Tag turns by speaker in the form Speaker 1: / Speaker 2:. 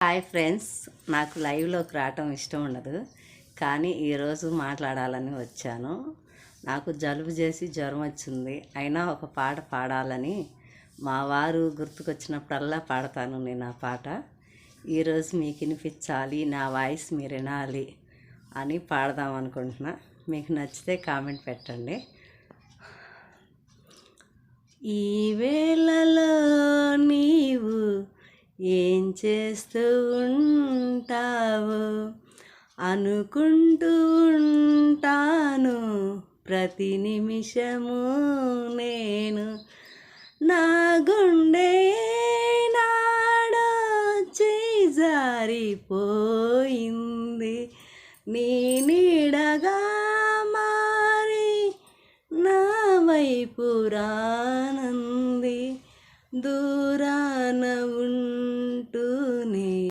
Speaker 1: Hi friends, నాకు లైవ్లోకి రావటం ఇష్టం ఉండదు, కానీ ఈరోజు మాట్లాడాలని వచ్చాను. నాకు జలుబు చేసి జ్వరం వచ్చింది, అయినా ఒక పాట పాడాలని మా వారు గుర్తుకొచ్చినప్పుడల్లా పాడతాను నేను ఆ పాట. ఈరోజు మీకు వినిపించాలి, నా వాయిస్ మీరు వినాలి అని పాడదాం అనుకుంటున్నా. మీకు నచ్చితే కామెంట్ పెట్టండి. ఈ వేళలో నీవు ఏం చేస్తూ ఉంటావు అనుకుంటూ ఉంటాను ప్రతి నిమిషము నేను. నా గుండె నాడో జారిపోయింది, నీ నీడగా మారి నా వైపు రానంది.